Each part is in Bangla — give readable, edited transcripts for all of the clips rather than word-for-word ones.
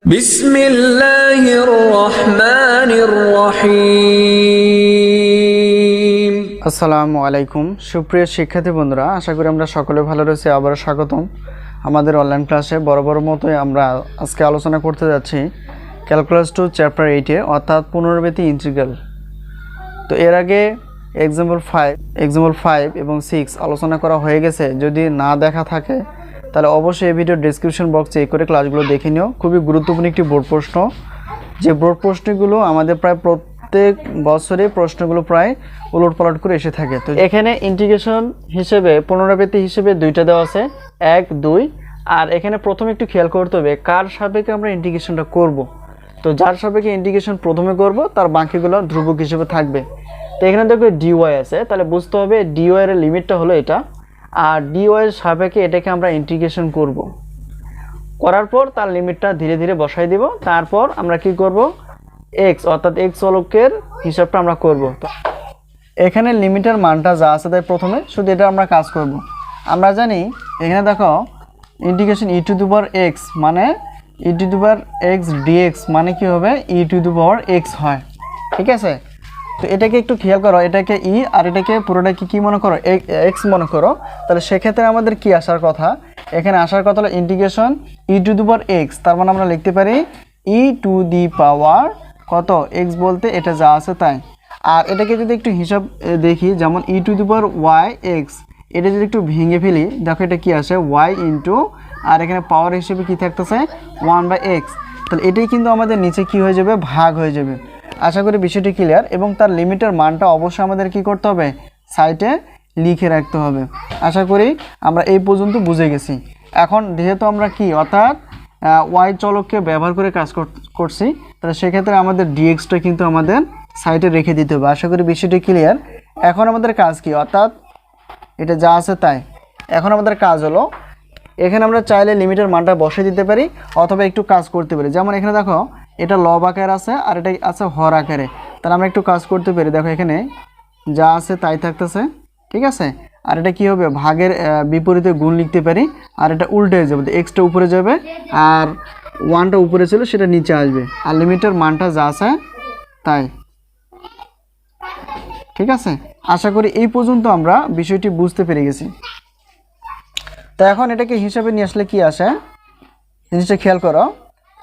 বিসমিল্লাহির রহমানির রহিম। আসসালামু আলাইকুম সুপ্রিয় শিক্ষার্থী বন্ধুরা, আশা করি আমরা সকলে ভালো রয়েছি। আবারও স্বাগতম আমাদের অনলাইন ক্লাসে। বরাবর মতোই আমরা আজকে আলোচনা করতে যাচ্ছি ক্যালকুলাস 2 চ্যাপ্টার 8-এ, অর্থাৎ পুনরাবৃত্তি ইন্টিগ্রাল। তো এর আগে এক্সাম্পল 5 এবং 6 আলোচনা করা হয়ে গেছে। যদি না দেখা থাকে তাহলে অবশ্যই এই ভিডিওর ডেসক্রিপশন বক্সে চেক করে ক্লাসগুলো দেখে নিও। খুবই গুরুত্বপূর্ণ একটি বোর্ড প্রশ্ন, যে বোর্ড প্রশ্নগুলো আমাদের প্রায় প্রত্যেক বছরে প্রশ্নগুলো প্রায় উলটপালট করে এসে থাকে। তো এখানে ইন্টিগ্রেশন হিসেবে পুনরাবৃত্তি হিসেবে দুইটা দেওয়া আছে, 1, 2। আর এখানে প্রথমে একটু খেয়াল করতে হবে কার সাপেক্ষে আমরা ইন্টিগ্রেশনটা করব। তো যার সাপেক্ষে ইন্টিগ্রেশন প্রথমে করব তার বাকিগুলো ধ্রুবক হিসেবে থাকবে। তো এখানে দেখো ডিওয়াই আছে, তাহলে বুঝতে হবে ডিওয়াই এর লিমিটটা হলো এটা, আর ডিওয়াই এর সাপেক্ষে এটাকে আমরা ইন্টিগ্রেশন করব। করার পর তার লিমিটটা ধীরে ধীরে বসাই দিব। তারপর আমরা কি করব, এক্স অর্থাৎ এক্স চলকের হিসাবটা আমরা করব। তো এখানে লিমিটের মানটা যা আছে তাই প্রথমে শুধু এটা আমরা কাজ করব। আমরা জানি এখানে দেখো integration e to the power x মানে e to the power x dx মানে কি হবে, ই টু দি পাওয়ার এক্স হয়। ঠিক আছে, তো এটাকে একটু খেয়াল করো, এটাকে ই আর এটাকে পুরোটাকে কি মনে করো, এক্স মনে করো। তাহলে সেক্ষেত্রে আমাদের কি আসার কথা, এখানে আসার কথা হলো integration e to the power x. তার মানে আমরা লিখতে পারি ই টু দি পাওয়ার কত, এক্স বলতে এটা যা আছে তাই। আর এটাকে যদি একটু হিসাব দেখি, যেমন e to the power y x, এটা যদি একটু ভেঙে ফেলি, দেখো এটা কি আসে ওয়াই ইন্টু, আর এখানে পাওয়ার হিসেবে কি থাকতেছে 1/x। তাহলে এটাই কিন্তু আমাদের নিচে কি হয়ে যাবে, ভাগ হয়ে যাবে। আশা করি বিষয়টি ক্লিয়ার। এবং তার লিমিটের মানটা অবশ্যই আমাদের কি করতে হবে, সাইডে লিখে রাখতে হবে। আশা করি আমরা এই পর্যন্ত বুঝে গেছি। এখন যেহেতু আমরা কি অর্থাৎ ওয়াই চলককে ব্যবহার করে কাজ করছি, তাহলে সেক্ষেত্রে আমাদের ডিএক্সটা কিন্তু আমাদের সাইডে রেখে দিতে হবে। আশা করি বিষয়টি ক্লিয়ার। এখন আমাদের কাজ কি, অর্থাৎ এটা যা আছে তাই। এখন আমাদের কাজ হলো, এখানে আমরা চাইলে লিমিটের মানটা বসে দিতে পারি অথবা একটু কাজ করতে পারি। যেমন এখানে দেখো এটা লব আকার আছে আর এটা আছে হর আকারে, তাহলে আমরা একটু কাজ করতে পারি। দেখো এখানে যা আছে তাই থাকতেছে, ঠিক আছে। আর এটা কি হবে, ভাগের বিপরীতে গুণ লিখতে পারি, আর এটা উল্টে হয়ে যাবে, এক্সটা উপরে যাবে আর ওয়ানটা উপরে ছিল সেটা নিচে আসবে, আর লিমিটের মানটা যা আছে তাই। ঠিক আছে, আশা করি এই পর্যন্ত আমরা বিষয়টি বুঝতে পেরে গেছি। তো এখন এটাকে হিসাবে নিয়ে আসলে কি আসে, জিনিসটা খেয়াল করো,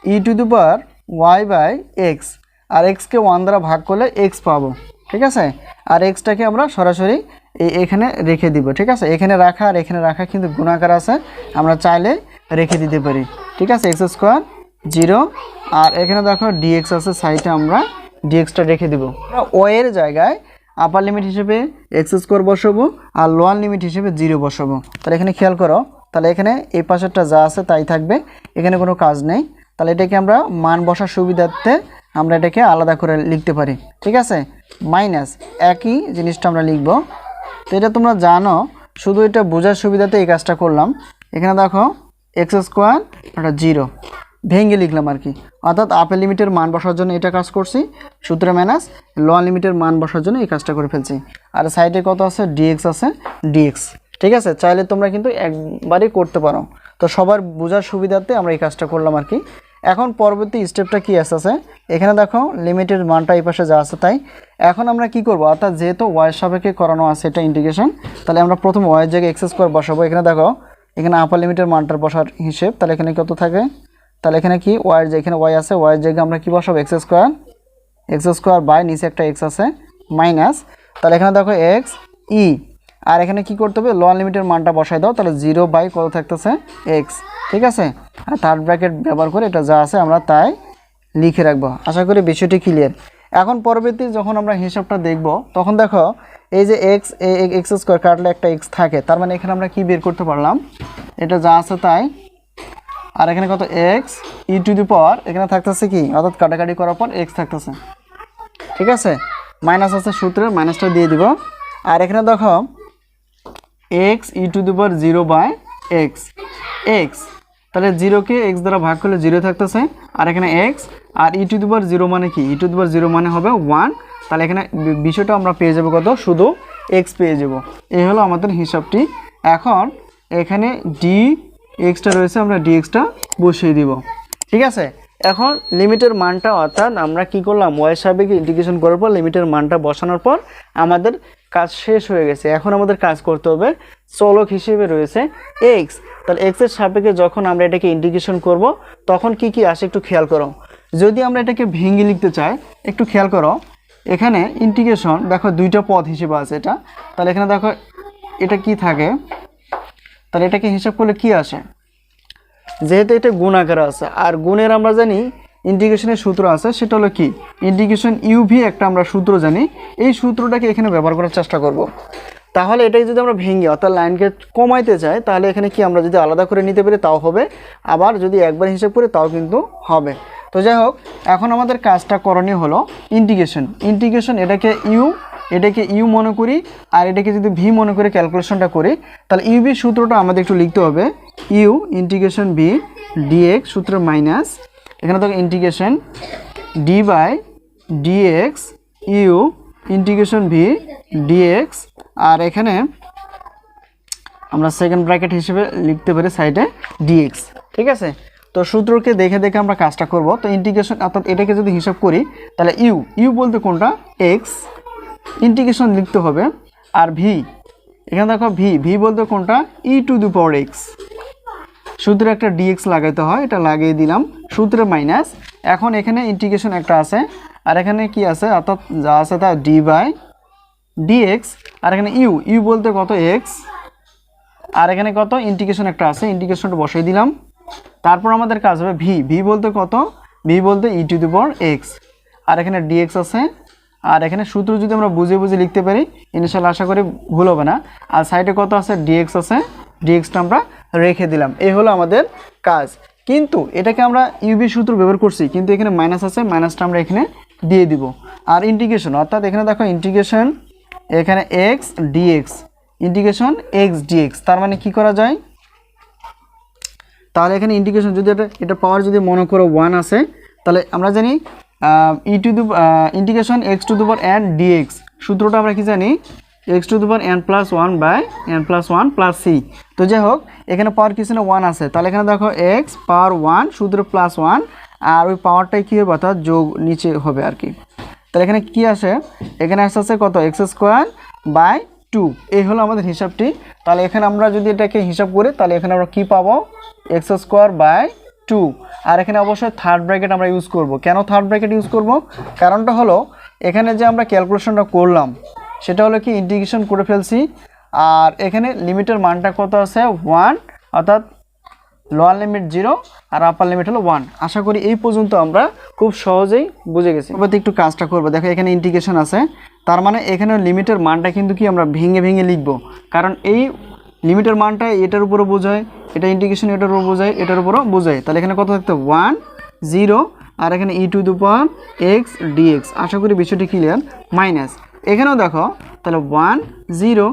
e to the power y by x, আর এক্সকে 1 দ্বারা ভাগ করলে এক্স পাবো। ঠিক আছে, আর এক্সটাকে আমরা সরাসরি এখানে রেখে দিব। ঠিক আছে, এখানে রাখা আর এখানে রাখা কিন্তু গুণাকার আছে, আমরা চাইলে রেখে দিতে পারি। ঠিক আছে, এক্স স্কোয়ার 0, আর এখানে দেখো ডিএক্স আছে সাইডে, আমরা ডিএক্সটা রেখে দিব। ও এর জায়গায় আপার লিমিট হিসেবে এক্স স্কোয়ার বসাবো আর লোয়ার লিমিট হিসেবে 0 বসাবো। তাহলে এখানে খেয়াল করো, তাহলে এখানে এই পাশেরটা যা আছে তাই থাকবে, এখানে কোনো কাজ নেই। তাহলে এটাকে আমরা মান বসার সুবিধার্থে আমরা এটাকে আলাদা করে লিখতে পারি। ঠিক আছে, মাইনাস একই জিনিসটা আমরা লিখব। তো এটা তোমরা জানো, শুধু এটা বোঝার সুবিধাতে এই কাজটা করলাম। এখানে দেখো এক্স স্কোয়ার এটা 0 ভেঙে লিখলাম আর কি, অর্থাৎ আপের লিমিটের মান বসার জন্য এটা কাজ করছি, সূত্রে মাইনাস লোয়ার লিমিটের মান বসার জন্য এই কাজটা করে ফেলছি। আর সাইডে কত আছে, ডিএক্স আছে, ডিএক্স। ঠিক আছে, চাইলে তোমরা কিন্তু একবারই করতে পারো। তো সবার বোঝার সুবিধাতে আমরা এই কাজটা করলাম আর কি। এখন পরবর্তী স্টেপটা কি আছে, এখানে দেখো লিমিটের মানটা এই পাশে যা আছে তাই। এখন আমরা কি করব, অর্থাৎ যেহেতু ওয়াই সাপেক্ষে করানো আছে এটা ইন্টিগ্রেশন, তাহলে আমরা প্রথম ওয়াইয়ের জায়গায় এক্স স্কোয়ার বসাবো। এখানে দেখো এখানে আপার লিমিটের মানটার বসার হিসেব, তাহলে এখানে কত থাকে, তাহলে এখানে কি ওয়াইয়ের, এখানে ওয়াই আছে, ওয়াইয়ের জায়গায় আমরা কি বসাবো, এক্স স্কোয়ার বাই নিচে একটা এক্স আছে মাইনাস, তাহলে এখানে দেখো এক্স ই, আর এখানে কি করতে হবে, লোয়ার লিমিটের মানটা বসাই দাও, তাহলে 0 বাই কত থাকতেছে এক্স। ঠিক আছে, আর থার্ড ব্র্যাকেট ব্যবহার করে এটা যা আছে আমরা তাই লিখে রাখবো। আশা করি বিষয়টি ক্লিয়ার। এখন পরবর্তী যখন আমরা হিসাবটা দেখব, তখন দেখো এই যে এক্স স্কোয়ার কাটলে একটা এক্স থাকে, তার মানে এখানে আমরা কি বের করতে পারলাম, এটা যা আছে তাই। আর এখানে কত এক্স ই টু দি পাওয়ার, এখানে থাকতেছে কি, অর্থাৎ কাটাকাটি করার পর এক্স থাকতেছে। ঠিক আছে, মাইনাস আছে সূত্রের, মাইনাসটা দিয়ে দিব। আর এখানে দেখো x e to the power 0 by x, তাহলে 0কে এক্স দ্বারা ভাগ করলে 0 থাকতেছে, আর এখানে x, R E to the power 0 মানে কি, ই টু দি পাওয়ার 0 মানে হবে 1। তাহলে এখানে বিষয়টা আমরা পেয়ে যাবো কত, শুধু এক্স পেয়ে যাব। এই হলো আমাদের হিসাবটি। এখন এখানে ডি এক্সটা রয়েছে, আমরা ডিএক্সটা বসিয়ে দিব। ঠিক আছে, এখন লিমিটের মানটা অর্থাৎ আমরা কি করলাম ওয়াই সাপেক্ষে ইন্টিগ্রেশন করার পর লিমিটের মানটা বসানোর পর আমাদের কাজ শেষ হয়ে গেছে। এখন আমাদের কাজ করতে হবে চলক হিসেবে রয়েছে এক্স। তাহলে এক্সের সাপেক্ষে যখন আমরা এটাকে ইন্টিগ্রেশন করব তখন কি কি আসে একটু খেয়াল করো। যদি আমরা এটাকে ভেঙে লিখতে চাই একটু খেয়াল করো, এখানে ইন্টিগ্রেশন দেখো দুইটা পদ হিসেবে আছে এটা। তাহলে এখানে দেখো এটা কি থাকে, তাহলে এটাকে হিসাব করলে কি আসে, যেহেতু এটা গুণ আকারে আছে আর গুণের আমরা জানি ইন্টিগ্রেশনের সূত্র আছে, সেটা হলো কি ইন্টিগ্রেশন ইউভি একটা আমরা সূত্র জানি, এই সূত্রটাকে এখানে ব্যবহার করার চেষ্টা করব। তাহলে এটাই যদি আমরা ভেঙে অর্থাৎ লাইনকে কমাইতে চাই তাহলে এখানে কি আমরা যদি আলাদা করে নিতে পারি তাও হবে, আবার যদি একবার হিসাব করি তাও কিন্তু হবে। তো যাই হোক, এখন আমাদের কাজটা করণীয় হলো ইন্টিগ্রেশন এটাকে ইউ মনে করি আর এটাকে যদি ভি মনে করে ক্যালকুলেশনটা করি, তাহলে ইউভি সূত্রটা আমাদের একটু লিখতে হবে। ইউ ইন্টিগ্রেশন ভি ডিএক্স সূত্র মাইনাস এখানে দেখো integration d by dx u integration v dx, আর এখানে আমরা সেকেন্ড ব্র্যাকেট হিসেবে লিখতে পারি সাইডে ডিএক্স। ঠিক আছে, তো সূত্রকে দেখে দেখে আমরা কাজটা করব। তো ইন্টিগ্রেশন অর্থাৎ এটাকে যদি হিসাব করি তাহলে ইউ বলতে কোনটা এক্স, ইন্টিগ্রেশন লিখতে হবে। আর ভি এখানে দেখো ভি বলতে কোনটা ই টু দি পাওয়ার এক্স, সূত্রে একটা ডিএক্স লাগাইতে হয়, এটা লাগিয়ে দিলাম সূত্রে মাইনাস। এখন এখানে ইন্টিগ্রেশন একটা আছে আর এখানে কি আছে অর্থাৎ যা আছে তা ডি বাই ডিএক্স, আর এখানে ইউ বলতে কত এক্স, আর এখানে কত ইন্টিগ্রেশন একটা আছে, ইন্টিগ্রেশনটা বসাই দিলাম। তারপর আমাদের কাজ হবে ভি বলতে কত, ভি বলতে ই টু দি পাওয়ার এক্স, আর এখানে ডিএক্স আছে। আর এখানে সূত্র যদি আমরা বুঝে বুঝে লিখতে পারি ইনশাআল্লাহ আশা করি ভুল হবে না। আর সাইডে কত আছে ডিএক্স আছে, ডিএক্সটা আমরা রেখে দিলাম। এই হলো আমাদের কাজ। কিন্তু এটাকে আমরা ইউভি সূত্র ব্যবহার করছি, কিন্তু এখানে মাইনাস আছে, মাইনাসটা আমরা এখানে দিয়ে দিব। আর ইন্টিগ্রেশন অর্থাৎ এখানে দেখো ইন্টিগ্রেশন এখানে x dx, integration x dx, তার মানে কি করা যায়, তাহলে এখানে ইন্টিগ্রেশন যদি এটা পাওয়ার যদি মনে করো 1 আছে, তাহলে আমরা জানি integration x to the power n dx সূত্রটা আমরা কি জানি x to the power n plus 1 by n plus 1 plus C. তো যাই হোক, এখানে পাওয়ার কিছু না 1 আছে, তাহলে এখানে দেখো এক্স পাওয়ার 1 সূত্র প্লাস 1, আর ওই পাওয়ারটাই কী হবে অর্থাৎ যোগ নিচে হবে আর কি। তাহলে এখানে কি আসে, এখানে আসছে কত এক্স স্কোয়ার বাই 2, এই হলো আমাদের হিসাবটি। তাহলে এখানে আমরা যদি এটাকে হিসাব করি তাহলে এখানে আমরা কি পাবো এক্স স্কোয়ার বাই 2, আর এখানে অবশ্যই থার্ড ব্র্যাকেট আমরা ইউজ করব। কেন থার্ড ব্র্যাকেট ইউজ করব, কারণটা হলো এখানে যে আমরা ক্যালকুলেশনটা করলাম সেটা হলো কি ইন্টিগ্রেশন করে ফেলছি, আর এখানে লিমিটের মানটা কত আছে 1, অর্থাৎ লোয়ার লিমিট 0 আর আপার লিমিট হলো 1। আশা করি এই পর্যন্ত আমরা খুব সহজেই বুঝে গেছি। এবার একটু কাজটা করবো, দেখো এখানে ইন্টিগ্রেশন আছে, তার মানে এখানে লিমিটের মানটা কিন্তু কি আমরা ভেঙে ভেঙে লিখবো, কারণ এই লিমিটের মানটা এটার উপরও বোঝায়, এটা ইন্টিগ্রেশন এটার উপর বোঝায়, এটার উপরও বোঝায়। তাহলে এখানে কত থাকতে 1 0 আর এখানে e to the power x dx, আশা করি বিষয়টি ক্লিয়ার। মাইনাস এখানেও দেখো তাহলে 1 0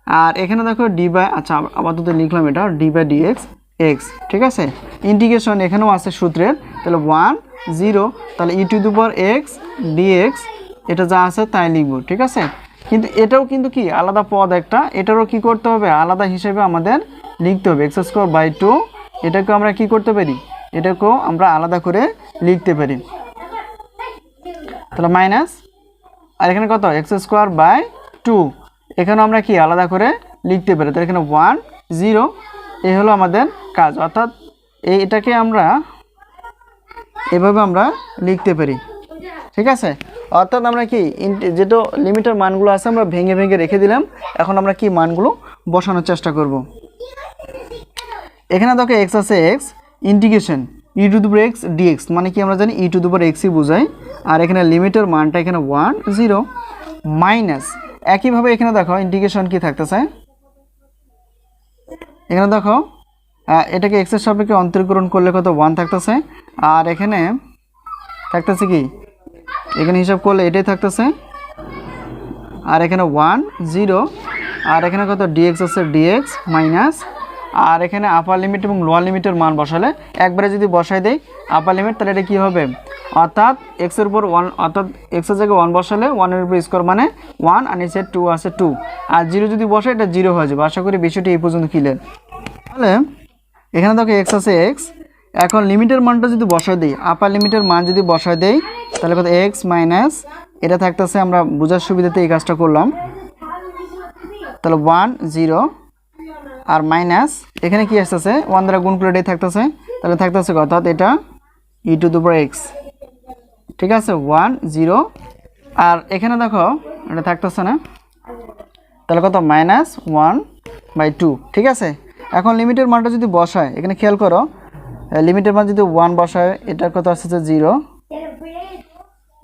আর এখানে দেখো ডি বাই, আচ্ছা আপাতত লিখলাম এটা ডি বাই ডিএক্স এক্স। ঠিক আছে, ইন্টিগ্রেশন এখানেও আছে সূত্রের, তাহলে 1 0 তাহলে e to the power x dx, এটা যা আছে তাই লিখব। ঠিক আছে, কিন্তু এটাও কিন্তু কি আলাদা পদ একটা, এটারও কি করতে হবে আলাদা হিসেবে আমাদের লিখতে হবে এক্স স্কোয়ার বাই 2, এটাকেও আমরা কি করতে পারি, এটাকেও আমরা আলাদা করে লিখতে পারি। তাহলে মাইনাস আর এখানে কত এক্স স্কোয়ার বাই 2, এখানেও আমরা কি আলাদা করে লিখতে পারি। তাহলে এখানে 1 0, এই হলো আমাদের কাজ, অর্থাৎ এটাকে আমরা এভাবে আমরা লিখতে পারি। ঠিক আছে, অর্থাৎ আমরা কি যেটা লিমিটের মানগুলো আছে আমরা ভেঙে ভেঙে রেখে দিলাম, এখন আমরা কি মানগুলো বসানোর চেষ্টা করব। এখানে দেখো এক্স আছে x, integration e to the power x dx, মানে কি আমরা জানি ই টু দি পাওয়ার এক্সই বোঝায়, আর এখানে লিমিটের মানটা এখানে 1 0 মাইনাস। একইভাবে এখানে দেখো ইন্টিগ্রেশন কি থাকতেছে, এখানে দেখো এটাকে এক্সের সাপেক্ষে অন্তরীকরণ করলে কত 1 থাকতেছে, আর এখানে থাকতেছে কি এখানে হিসাব করলে এটাই থাকতেছে, আর এখানে 1 0 আর এখানে কত ডিএক্স আছে ডিএক্স মাইনাস, আর এখানে আপার লিমিট এবং লোয়ার লিমিটের মান বসালে একবারে যদি বসাই দেই আপার লিমিট, তাহলে এটা কী হবে অর্থাৎ এক্সের উপর 1, অর্থাৎ এক্সের জায়গায় 1 বসালে 1-এর উপর স্কোয়ার মানে 1 আর নিচে 2 আছে 2, আর 0 যদি বসে এটা 0 হয়ে যাবে। আশা করি বিষয়টি এই পর্যন্ত ক্লিয়ার। তাহলে এখানে দেখো এক্স আছে এক্স, এখন লিমিটের মানটা যদি বসায় দিই, আপার লিমিটের মান যদি বসায় দেই তাহলে কত এক্স মাইনাস এটা থাকতেছে, আমরা বোঝার সুবিধাতে এই কাজটা করলাম, তাহলে 1 0 আর মাইনাস এখানে কি আসতেছে 1 দ্বারা গুণ করে এটাই থাকতেছে, তাহলে থাকতেছে কত, অর্থাৎ এটা ই টু দি পাওয়ার এক্স, ঠিক আছে 1 0 আর এখানে দেখো এটা থাকতেছে না, তাহলে কত -1/2, ঠিক আছে। এখন লিমিটের মানটা যদি বসায়, এখানে খেয়াল করো লিমিটের মান যদি 1 বসায় এটা কত আসছে 0,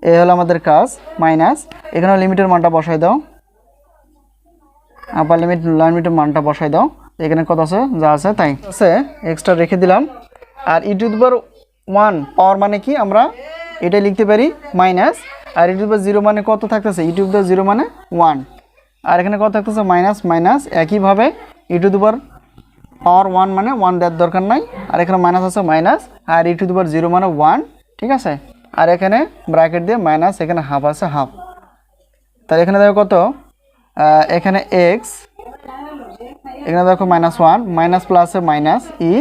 এ হলো আমাদের কাজ, মাইনাস এখানে লিমিটের মানটা বসায় দাও, আপার লিমিটের মানটা বসায় দাও, এখানে কত আছে যা আছে তাই আছে, এক্সট্রা রেখে দিলাম। আর ই টু দি পাওয়ার 1 পাওয়ার মানে কি, আমরা এটা লিখতে পারি minus, R E to the power 0 মানে কত থাকতেছে, ই টু দি পাওয়ার 0 মানে 1, আর এখানে কত থাকতেছে মাইনাস মাইনাস, একইভাবে ই টু দি পাওয়ার 1 মানে 1 দেওয়ার দরকার নাই, আর এখানে মাইনাস আছে minus, R E to the power 0 মানে 1, ঠিক আছে। আর এখানে ব্র্যাকেট দিয়ে মাইনাস, এখানে হাফ আছে হাফ, তাহলে এখানে দেখো কত, এখানে এক্স, এখানে দেখো -1 মাইনাস প্লাসে মাইনাস ই,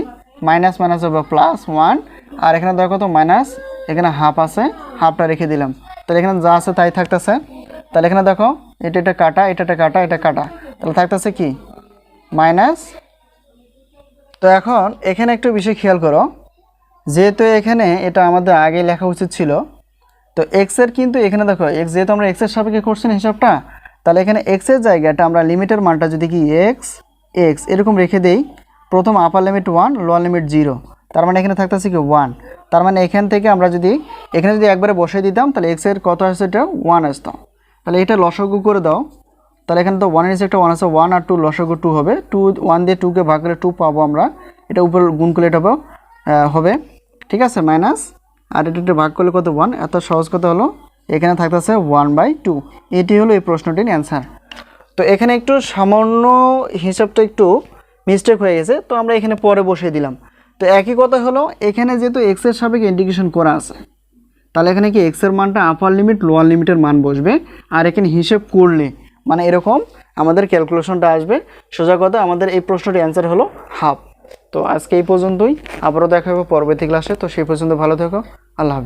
মাইনাস মাইনাস হবে +1, আর এখানে দেখো কত মাইনাস, এখানে হাফ আছে, হাফটা রেখে দিলাম, তাহলে এখানে যা আছে তাই থাকতেছে। তাহলে এখানে দেখো এটা কাটা, এটা কাটা, এটা কাটা, তাহলে থাকতেছে কি মাইনাস। তো এখন এখানে একটু বিষয় খেয়াল করো, যেহেতু এখানে এটা আমাদের আগে লেখা উচিত ছিল, তো এক্সের কিন্তু এখানে দেখো এক্স যেহেতু আমরা এক্সের সাপেক্ষে করছি না হিসাবটা, তাহলে এখানে এক্সের জায়গাটা আমরা লিমিটের মানটা যদি কি এক্স এক্স এরকম রেখে দেই, প্রথম আপার লিমিট 1 লোয়ার লিমিট 0, তার মানে এখানে থাকতেছে কি 1, তার মানে এখান থেকে আমরা যদি এখানে যদি একবারে বসিয়ে দিতাম তাহলে এক্সের কত আসছে, এটা 1 আসতো, তাহলে এটা লসাগু করে দাও, তাহলে এখানে তো 1 এর নিচে একটা 1 আছে, 1 আর 2 লসাগু 2 হবে, 2 1 দিয়ে 2কে ভাগ করলে 2 পাবো আমরা, এটা উপর গুণ করলে এটা হবে, ঠিক আছে মাইনাস, আর এটা ভাগ করলে কত 1, এত সহজ কথা হলো, এখানে থাকতেছে 1/2, এটি হলো এই প্রশ্নটির অ্যান্সার। তো এখানে একটু সামান্য হিসাবটা একটু মিস্টেক হয়ে গেছে, তো আমরা এখানে পরে বসিয়ে দিলাম। তো একই কথা হলো, এখানে যেহেতু এক্সের সাপেক্ষে ইন্টিগ্রেশন করা আছে, তাহলে এখানে কি এক্সের মানটা আপার লিমিট লোয়ার লিমিটের মান বসবে, আর এখানে হিসেব করলে মানে এরকম আমাদের ক্যালকুলেশনটা আসবে। সোজা কথা আমাদের এই প্রশ্নটির অ্যান্সার হলো হাফ। তো আজকে এই পর্যন্তই, আবারও দেখা হবে পরবর্তী ক্লাসে, তো সেই পর্যন্ত ভালো থেকো, আল্লাহ হাফেজ।